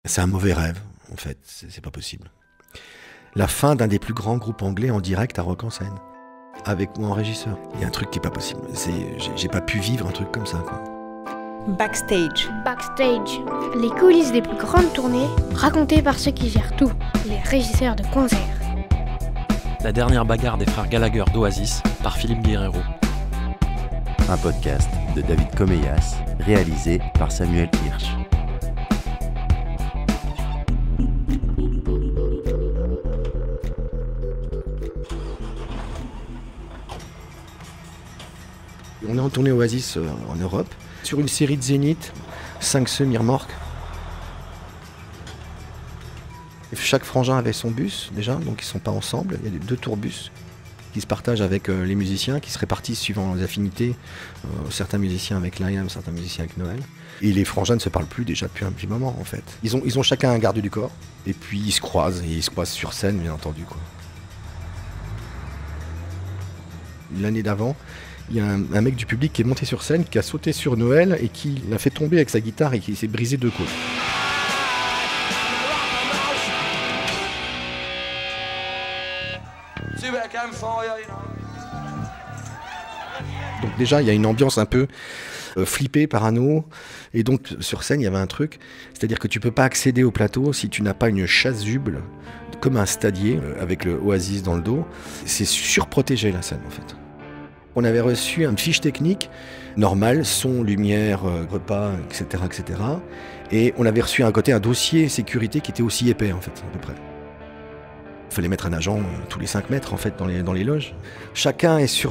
C'est un mauvais rêve, en fait, c'est pas possible. La fin d'un des plus grands groupes anglais en direct à Rock en Seine, avec moi en régisseur. Il y a un truc qui est pas possible. J'ai pas pu vivre un truc comme ça, quoi. Backstage. Backstage, les coulisses des plus grandes tournées, racontées par ceux qui gèrent tout, les régisseurs de concerts. La dernière bagarre des frères Gallagher d'Oasis par Philippe Guerrero. Un podcast de David Comeyas, réalisé par Samuel Hirsch. On est en tournée Oasis en Europe, sur une série de zéniths, 5 semi-remorques. Chaque frangin avait son bus déjà, donc ils ne sont pas ensemble. Il y a 2 tourbus qui se partagent avec les musiciens, qui se répartissent suivant les affinités. Certains musiciens avec l'IAM, certains musiciens avec Noël. Et les frangins ne se parlent plus déjà depuis un petit moment en fait. Ils ont chacun un garde du corps, et puis ils se croisent, et ils se croisent sur scène bien entendu, quoi. L'année d'avant, il y a un mec du public qui est monté sur scène, qui a sauté sur Noël et qui l'a fait tomber avec sa guitare et qui s'est brisé 2 côtes. Donc déjà, il y a une ambiance un peu flippée, parano, et donc sur scène, il y avait un truc, c'est-à-dire que tu peux pas accéder au plateau si tu n'as pas une chasuble, comme un stadier, avec le Oasis dans le dos. C'est surprotégé la scène en fait. On avait reçu une fiche technique normale, son, lumière, repas, etc., etc. Et on avait reçu à côté un dossier sécurité qui était aussi épais, en fait, à peu près. Il fallait mettre un agent tous les 5 mètres, en fait, dans les loges. Chacun est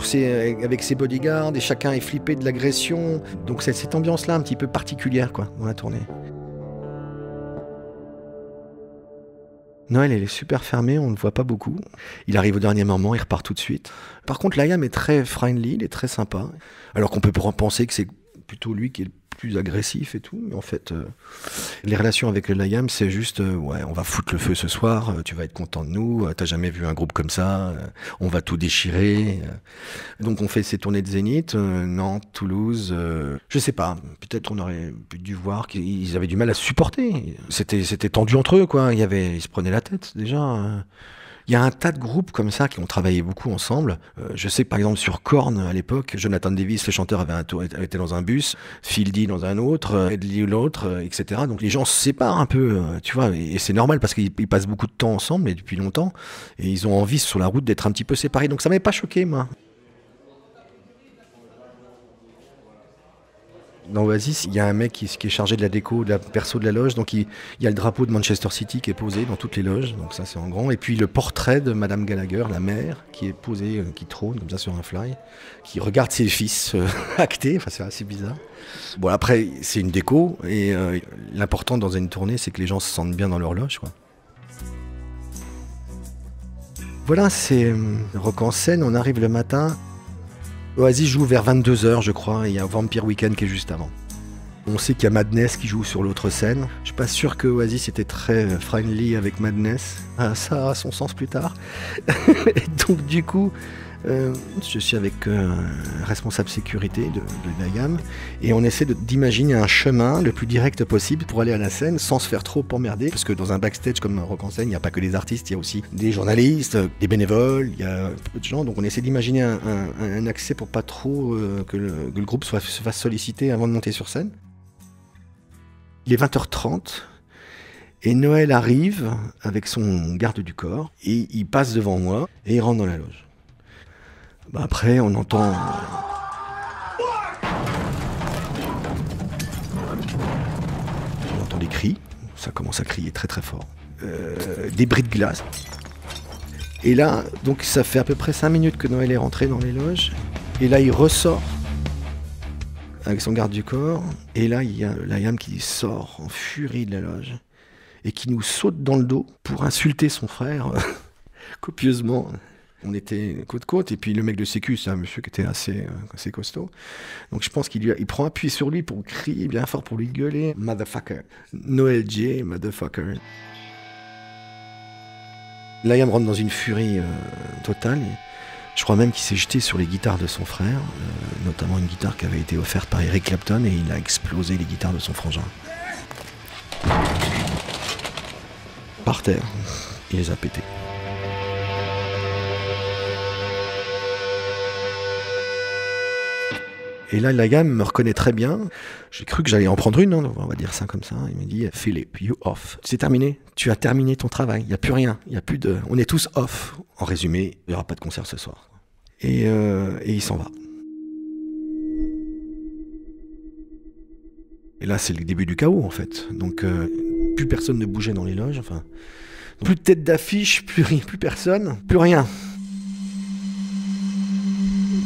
avec ses bodyguards et chacun est flippé de l'agression. Donc c'est cette ambiance-là un petit peu particulière, quoi, dans la tournée. Noël, elle est super fermée, on ne le voit pas beaucoup. Il arrive au dernier moment, il repart tout de suite. Par contre, l'IAM est très friendly, il est très sympa. Alors qu'on peut penser que c'est plutôt lui qui est le plus agressif et tout. Mais en fait, les relations avec l'IAM, c'est juste, ouais, on va foutre le feu ce soir, tu vas être content de nous, t'as jamais vu un groupe comme ça, on va tout déchirer. Donc on fait ces tournées de Zénith, Nantes, Toulouse, je sais pas, peut-être on aurait dû voir qu'ils avaient du mal à se supporter. C'était tendu entre eux, quoi. Ils se prenaient la tête déjà. Il y a un tas de groupes comme ça qui ont travaillé beaucoup ensemble. Je sais que par exemple sur Korn à l'époque, Jonathan Davis, le chanteur, était dans un bus, Phil D dans un autre, Ed Lee l'autre, etc. Donc les gens se séparent un peu, tu vois, et c'est normal parce qu'ils passent beaucoup de temps ensemble et depuis longtemps, et ils ont envie sur la route d'être un petit peu séparés. Donc ça m'avait pas choqué, moi. Dans Oasis, il y a un mec qui est chargé de la déco, de la perso de la loge, donc il y a le drapeau de Manchester City qui est posé dans toutes les loges, donc ça c'est en grand, et puis le portrait de Madame Gallagher, la mère, qui est posé, qui trône comme ça sur un fly, qui regarde ses fils acter, enfin c'est assez bizarre. Bon après, c'est une déco, et l'important dans une tournée, c'est que les gens se sentent bien dans leur loge, quoi. Voilà, c'est Rock en Seine, on arrive le matin. Oasis joue vers 22h, je crois, et il y a Vampire Weekend qui est juste avant. On sait qu'il y a Madness qui joue sur l'autre scène. Je suis pas sûr que Oasis était très friendly avec Madness. Ça a son sens plus tard. Et donc du coup, je suis avec un responsable sécurité de l'IAM et on essaie d'imaginer un chemin le plus direct possible pour aller à la scène sans se faire trop emmerder. Parce que dans un backstage comme Rock en Seine, il n'y a pas que des artistes, il y a aussi des journalistes, des bénévoles, il y a peu de gens. Donc on essaie d'imaginer un accès pour pas trop que le groupe se fasse solliciter avant de monter sur scène. Il est 20h30 et Noël arrive avec son garde du corps et il passe devant moi et il rentre dans la loge. Bah après, on entend des cris, ça commence à crier très très fort, des bris de glace. Et là, donc ça fait à peu près 5 minutes que Noël est rentré dans les loges, et là il ressort avec son garde du corps, et là il y a l'IAM qui sort en furie de la loge, et qui nous saute dans le dos pour insulter son frère copieusement. On était côte-côte, et puis le mec de sécu, c'est un monsieur qui était assez costaud. Donc je pense qu'il prend appui sur lui pour crier bien fort, pour lui gueuler « Motherfucker ». Noël J, motherfucker. L'IAM rentre dans une furie totale. Je crois même qu'il s'est jeté sur les guitares de son frère, notamment une guitare qui avait été offerte par Eric Clapton, et il a explosé les guitares de son frangin. par terre. Il les a pétés. Et là, la gamme me reconnaît très bien. J'ai cru que j'allais en prendre une, hein, on va dire ça comme ça. Il me dit, Philippe, you off. C'est terminé. Tu as terminé ton travail. Il n'y a plus rien. Il y a plus de... On est tous off. En résumé, il n'y aura pas de concert ce soir. Et il s'en va. Et là, c'est le début du chaos, en fait. Donc, plus personne ne bougeait dans les loges. Enfin, plus de tête d'affiche, plus personne, plus rien.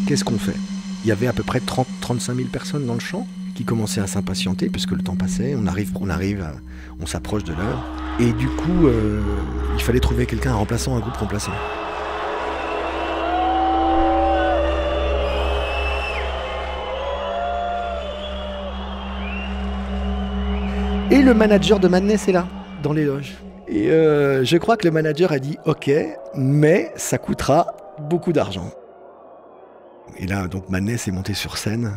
Qu'est-ce qu'on fait ? Il y avait à peu près 30-35 000 personnes dans le champ qui commençaient à s'impatienter puisque le temps passait, on s'approche de l'heure. Et du coup, il fallait trouver quelqu'un, un groupe remplaçant. Et le manager de Madness est là, dans les loges. Et je crois que le manager a dit « Ok, mais ça coûtera beaucoup d'argent ». Et là, donc Madness est monté sur scène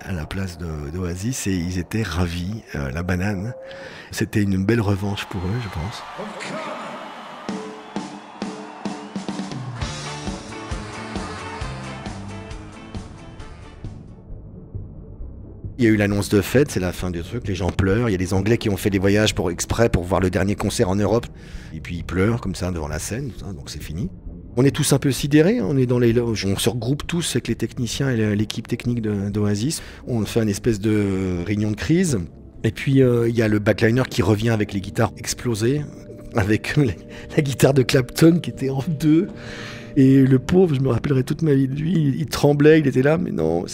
à la place d'Oasis et ils étaient ravis, la banane. C'était une belle revanche pour eux, je pense. Il y a eu l'annonce de fête, c'est la fin du truc, les gens pleurent. Il y a des Anglais qui ont fait des voyages exprès pour voir le dernier concert en Europe. Et puis ils pleurent comme ça devant la scène, donc c'est fini. On est tous un peu sidérés, on est dans les loges, on se regroupe tous avec les techniciens et l'équipe technique d'Oasis. On fait une espèce de réunion de crise. Et puis il y a le backliner qui revient avec les guitares explosées, avec la guitare de Clapton qui était en deux. Et le pauvre, je me rappellerai toute ma vie de lui, il tremblait, il était là, mais non,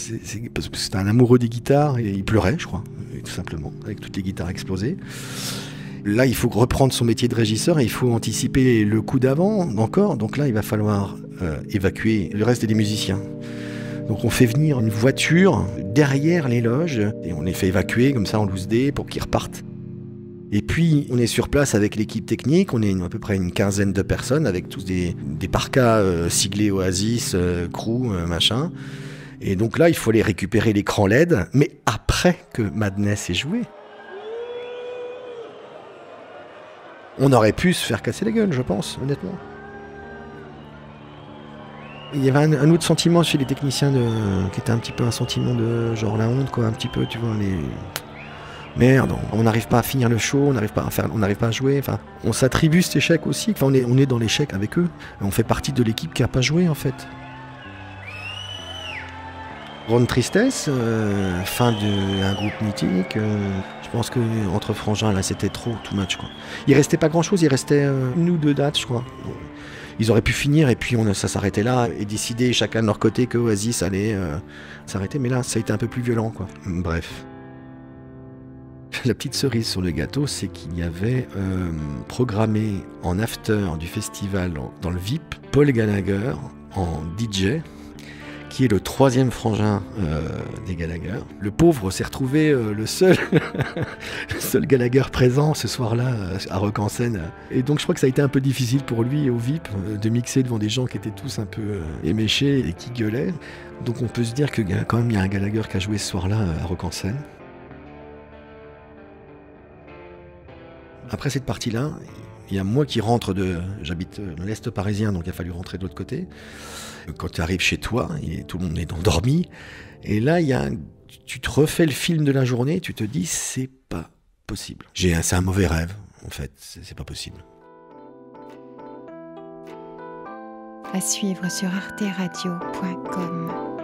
parce que c'était un amoureux des guitares, et il pleurait, je crois, tout simplement, avec toutes les guitares explosées. Là, il faut reprendre son métier de régisseur et il faut anticiper le coup d'avant encore. Donc là, il va falloir évacuer le reste des musiciens. Donc on fait venir une voiture derrière les loges et on les fait évacuer comme ça en loose day pour qu'ils repartent. Et puis on est sur place avec l'équipe technique, on est à peu près une quinzaine de personnes avec tous des parkas siglés Oasis, crew, machin. Et donc là, il faut aller récupérer l'écran LED, mais après que Madness ait joué. On aurait pu se faire casser la gueule, je pense, honnêtement. Il y avait un autre sentiment chez les techniciens qui était un petit peu un sentiment de genre la honte, quoi, un petit peu, tu vois, merde, on n'arrive pas à finir le show, on n'arrive pas à jouer, enfin, on s'attribue cet échec aussi, enfin, on est dans l'échec avec eux, on fait partie de l'équipe qui n'a pas joué, en fait. Grande tristesse, fin d'un groupe mythique. Je pense qu'entre frangins, là, c'était trop, too much, quoi. Il restait pas grand-chose, il restait une ou deux dates, je crois. Ils auraient pu finir et puis ça s'arrêtait là et décider chacun de leur côté que Oasis allait s'arrêter. Mais là, ça a été un peu plus violent, quoi. Bref. La petite cerise sur le gâteau, c'est qu'il y avait programmé en after du festival dans le VIP, Paul Gallagher en DJ, qui est le troisième frangin des Gallagher. Le pauvre s'est retrouvé le seul Gallagher présent ce soir-là à Rock en Seine. Et donc je crois que ça a été un peu difficile pour lui au VIP de mixer devant des gens qui étaient tous un peu éméchés et qui gueulaient. Donc on peut se dire qu'il y a quand même un Gallagher qui a joué ce soir-là à Rock en Seine. Après cette partie-là, il y a moi qui rentre j'habite dans l'Est parisien, donc il a fallu rentrer de l'autre côté. Quand tu arrives chez toi, tout le monde est endormi. Et là, tu te refais le film de la journée, tu te dis, c'est pas possible. C'est un mauvais rêve, en fait, c'est pas possible. À suivre sur arteradio.com.